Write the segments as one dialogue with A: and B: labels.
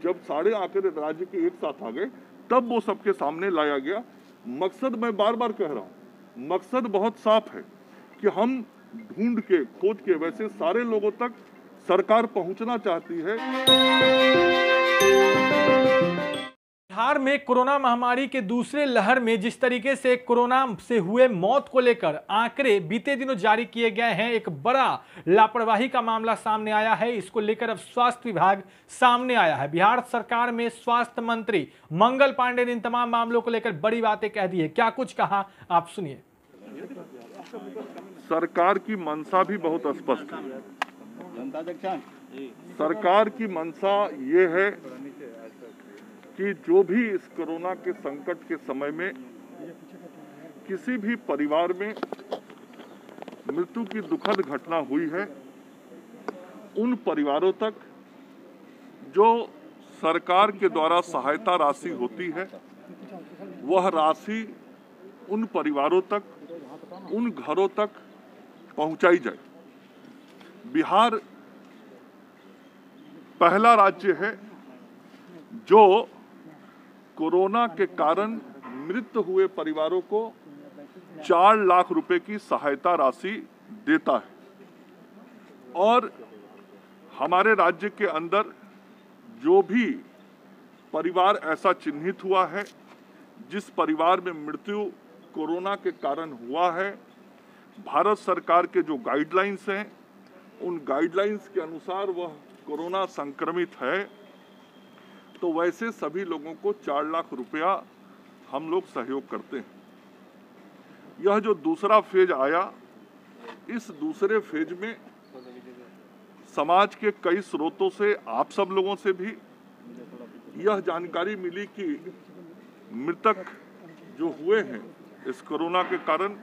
A: जब सारे आंकड़े राज्य के एक साथ आ गए तब वो सबके सामने लाया गया। मकसद मैं बार बार कह रहा हूँ, मकसद बहुत साफ है कि हम ढूंढ के खोज के वैसे सारे लोगों तक सरकार पहुंचना चाहती है।
B: बिहार में कोरोना महामारी के दूसरे लहर में जिस तरीके से कोरोना से हुए मौत को लेकर आंकड़े बीते दिनों जारी किए गए हैं, एक बड़ा लापरवाही का मामला सामने आया है। इसको लेकर अब स्वास्थ्य विभाग सामने आया है। बिहार सरकार में स्वास्थ्य मंत्री मंगल पांडे ने इन तमाम मामलों को लेकर बड़ी बातें कह दी है। क्या कुछ कहा, आप सुनिए।
A: सरकार की मंशा भी बहुत स्पष्ट है। सरकार की मंशा ये है कि जो भी इस कोरोना के संकट के समय में किसी भी परिवार में मृत्यु की दुखद घटना हुई है, उन परिवारों तक जो सरकार के द्वारा सहायता राशि होती है, वह राशि उन परिवारों तक, उन घरों तक पहुंचाई जाए। बिहार पहला राज्य है जो कोरोना के कारण मृत हुए परिवारों को 4 लाख रुपए की सहायता राशि देता है। और हमारे राज्य के अंदर जो भी परिवार ऐसा चिन्हित हुआ है, जिस परिवार में मृत्यु कोरोना के कारण हुआ है, भारत सरकार के जो गाइडलाइंस हैं, उन गाइडलाइंस के अनुसार वह कोरोना संक्रमित है, तो वैसे सभी लोगों को 4 लाख रुपया हम लोग सहयोग करते हैं। यह जो दूसरा फेज आया, इस दूसरे फेज में समाज के कई स्रोतों से, आप सब लोगों से भी यह जानकारी मिली कि मृतक जो हुए हैं इस कोरोना के कारण,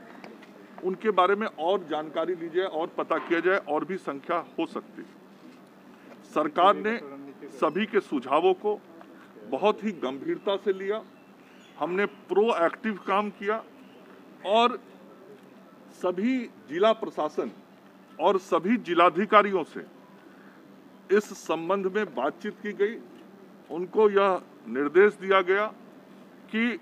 A: उनके बारे में और जानकारी ली जाए और पता किया जाए, और भी संख्या हो सकती है। सरकार ने सभी के सुझावों को बहुत ही गंभीरता से लिया। हमने प्रोएक्टिव काम किया और सभी जिला प्रशासन और सभी जिलाधिकारियों से इस संबंध में बातचीत की गई। उनको यह निर्देश दिया गया कि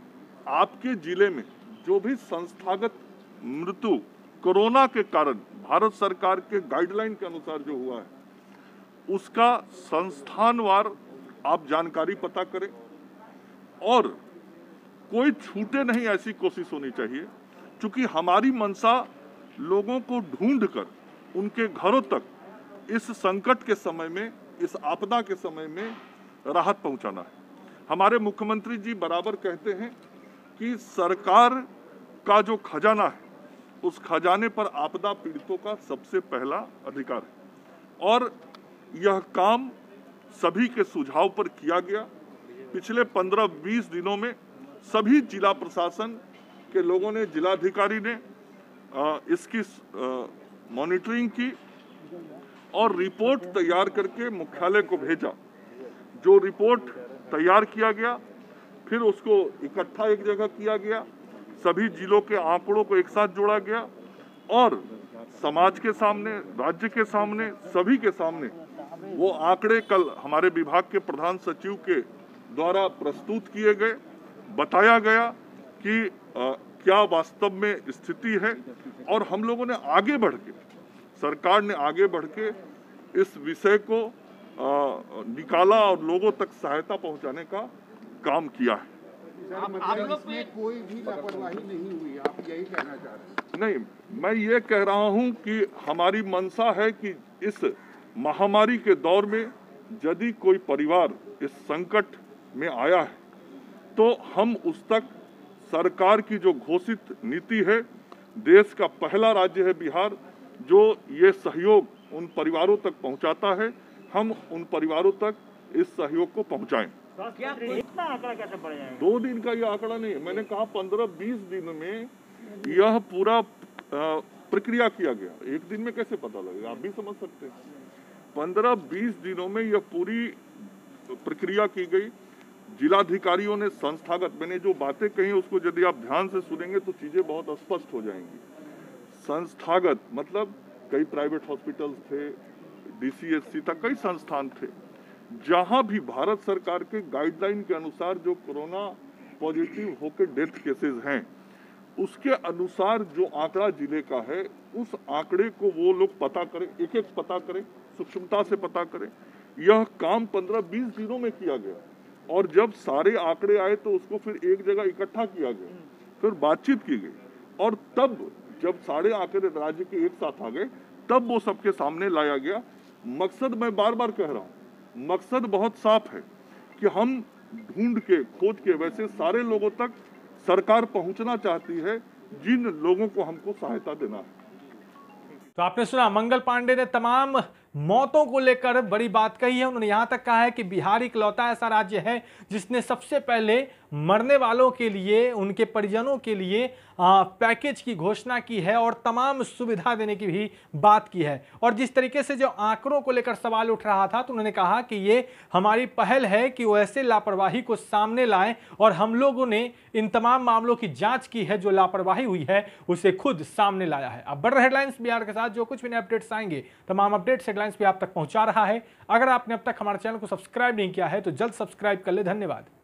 A: आपके जिले में जो भी संस्थागत मृत्यु कोरोना के कारण भारत सरकार के गाइडलाइन के अनुसार जो हुआ है, उसका संस्थानवार आप जानकारी पता करें और कोई छूटे नहीं, ऐसी कोशिश होनी चाहिए। क्योंकि हमारी मंशा लोगों को ढूंढकर उनके घरों तक इस संकट के समय में, इस आपदा के समय में राहत पहुंचाना है। हमारे मुख्यमंत्री जी बराबर कहते हैं कि सरकार का जो खजाना है, उस खजाने पर आपदा पीड़ितों का सबसे पहला अधिकार है और यह काम सभी के सुझाव पर किया गया। पिछले 15-20 दिनों में सभी जिला प्रशासन के लोगों ने, जिलाधिकारी ने इसकी मॉनिटरिंग की और रिपोर्ट तैयार करके मुख्यालय को भेजा। जो रिपोर्ट तैयार किया गया, फिर उसको इकट्ठा एक जगह किया गया, सभी जिलों के आंकड़ों को एक साथ जोड़ा गया और समाज के सामने, राज्य के सामने, सभी के सामने वो आंकड़े कल हमारे विभाग के प्रधान सचिव के द्वारा प्रस्तुत किए गए। बताया गया कि क्या वास्तव में स्थिति है और हम लोगों ने आगे बढ़ के, सरकार ने आगे बढ़ के इस विषय को निकाला और लोगों तक सहायता पहुंचाने का काम किया है।
C: इसमें कोई भी लापरवाही नहीं हुई, आप यही कहना चाह रहे हैं?
A: नहीं, मैं ये कह रहा हूं कि हमारी मंशा है कि इस महामारी के दौर में यदि कोई परिवार इस संकट में आया है, तो हम उस तक सरकार की जो घोषित नीति है, देश का पहला राज्य है बिहार जो ये सहयोग उन परिवारों तक पहुंचाता है, हम उन परिवारों तक इस सहयोग को पहुंचाएं।
D: क्या इतना आंकड़ा कैसे बढ़ जाएगा?
A: 2 दिन का यह आंकड़ा नहीं है, मैंने कहा 15-20 दिन में यह पूरा प्रक्रिया किया गया। एक दिन में कैसे पता लगेगा, आप भी समझ सकते हैं। 15-20 दिनों में यह पूरी प्रक्रिया की गई। जिलाधिकारियों ने संस्थागत, मैंने जो बातें कही उसको यदि आप ध्यान से सुनेंगे तो चीजें बहुत स्पष्ट हो जाएंगी। संस्थागत मतलब कई प्राइवेट हॉस्पिटल्स थे, DCHC था, कई संस्थान थे। जहां भी भारत सरकार के गाइडलाइन के अनुसार जो कोरोना पॉजिटिव होकर डेथ केसेस हैं, उसके अनुसार जो आंकड़ा जिले का है, उस आंकड़े को वो लोग पता करें, एक एक पता करें, सूक्ष्मता से पता करें। यह काम 15-20 दिनों में किया गया और जब सारे आंकड़े आए तो उसको फिर एक जगह इकट्ठा किया गया, फिर बातचीत की गई और तब जब सारे आंकड़े राज्य के एक साथ आ गए तब वो सबके सामने लाया गया। मकसद मैं बार बार कह रहा हूँ, मकसद बहुत साफ है कि हम ढूंढ के खोज के वैसे सारे लोगों तक सरकार पहुंचना चाहती है जिन लोगों को हमको सहायता देना है।
B: तो आपने सुना, मंगल पांडे ने तमाम मौतों को लेकर बड़ी बात कही है। उन्होंने यहां तक कहा है कि बिहार इकलौता ऐसा राज्य है जिसने सबसे पहले मरने वालों के लिए, उनके परिजनों के लिए पैकेज की घोषणा की है और तमाम सुविधा देने की भी बात की है। और जिस तरीके से जो आंकड़ों को लेकर सवाल उठ रहा था तो उन्होंने कहा कि ये हमारी पहल है कि वो ऐसे लापरवाही को सामने लाएं और हम लोगों ने इन तमाम मामलों की जांच की है, जो लापरवाही हुई है उसे खुद सामने लाया है। अब बढ़ रहे हेडलाइंस बिहार के साथ जो कुछ भी नए अपडेट्स आएंगे, तमाम अपडेट्स हेडलाइंस पे आप तक पहुंचा रहा है। अगर आपने अब तक हमारे चैनल को सब्सक्राइब नहीं किया है तो जल्द सब्सक्राइब कर ले। धन्यवाद।